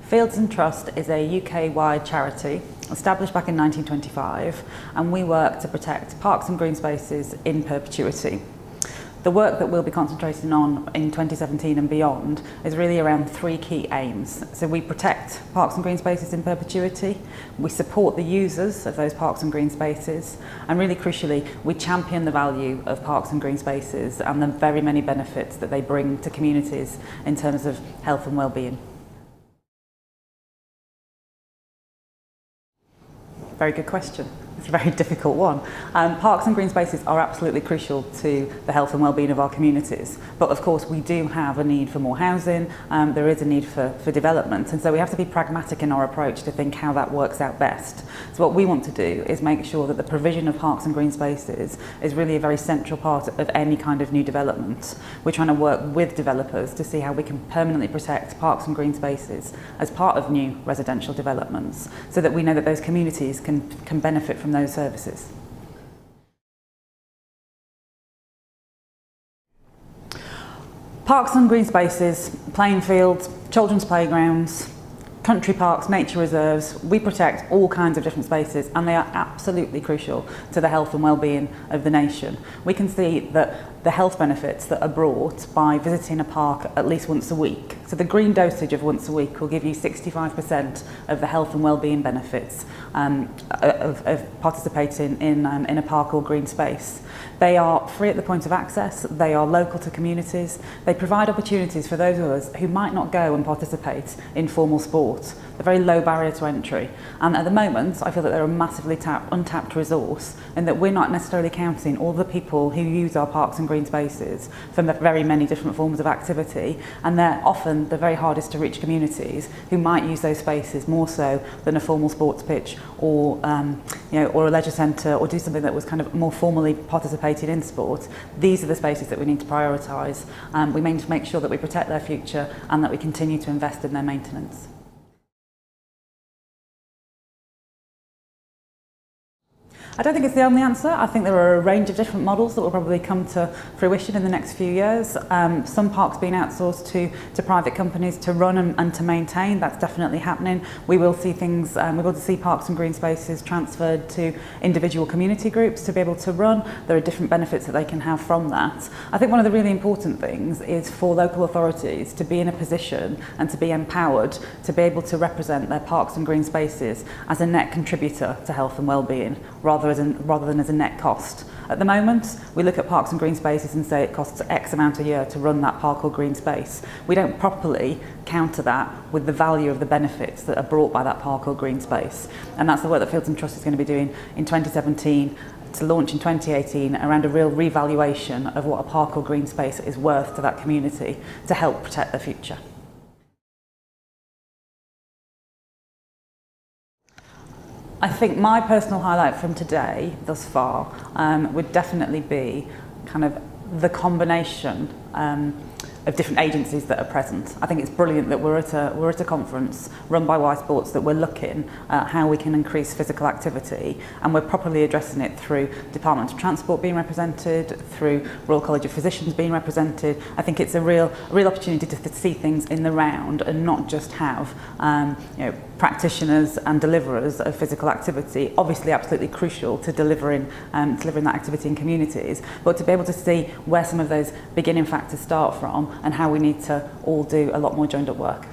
Fields and Trust is a UK-wide charity established back in 1925, and we work to protect parks and green spaces in perpetuity. The work that we'll be concentrating on in 2017 and beyond is really around three key aims. So we protect parks and green spaces in perpetuity, we support the users of those parks and green spaces, and really crucially, we champion the value of parks and green spaces and the very many benefits that they bring to communities in terms of health and well-being. Very good question. It's a very difficult one. Parks and green spaces are absolutely crucial to the health and well-being of our communities, but of course we do have a need for more housing, there is a need for development, and so we have to be pragmatic in our approach to think how that works out best. So what we want to do is make sure that the provision of parks and green spaces is really a very central part of any kind of new development. We're trying to work with developers to see how we can permanently protect parks and green spaces as part of new residential developments, so that we know that those communities can benefit from those services. Parks and green spaces, playing fields, children's playgrounds, country parks, nature reserves, we protect all kinds of different spaces, and they are absolutely crucial to the health and well-being of the nation. We can see that the health benefits that are brought by visiting a park at least once a week. So the green dosage of once a week will give you 65% of the health and well-being benefits of participating in a park or green space. They are free at the point of access, they are local to communities, they provide opportunities for those of us who might not go and participate in formal sport. They're very low barrier to entry, and at the moment I feel that they're a massively untapped resource, and that we're not necessarily counting all the people who use our parks and green spaces from the very many different forms of activity, and they're often the very hardest to reach communities who might use those spaces more so than a formal sports pitch or or a leisure centre, or do something that was kind of more formally participated in sport. These are the spaces that we need to prioritise. We need to make sure that we protect their future and that we continue to invest in their maintenance. I don't think it's the only answer. I think there are a range of different models that will probably come to fruition in the next few years. Some parks being outsourced to private companies to run and to maintain. That's definitely happening. We will see things. We will see parks and green spaces transferred to individual community groups to be able to run. There are different benefits that they can have from that. I think one of the really important things is for local authorities to be in a position and to be empowered to be able to represent their parks and green spaces as a net contributor to health and well-being, rather than as a net cost. At the moment, we look at parks and green spaces and say it costs X amount a year to run that park or green space. We don't properly counter that with the value of the benefits that are brought by that park or green space. And that's the work that Fields and Trust is going to be doing in 2017 to launch in 2018 around a real revaluation of what a park or green space is worth to that community to help protect their future. I think my personal highlight from today, thus far, would definitely be kind of the combination of different agencies that are present. I think it's brilliant that we're at a conference run by Y Sports, that we're looking at how we can increase physical activity, and we're properly addressing it through Department of Transport being represented, through Royal College of Physicians being represented. I think it's a real opportunity to see things in the round and not just have practitioners and deliverers of physical activity, obviously absolutely crucial to delivering that activity in communities, but to be able to see where some of those beginning factors start from and how we need to all do a lot more joined up work.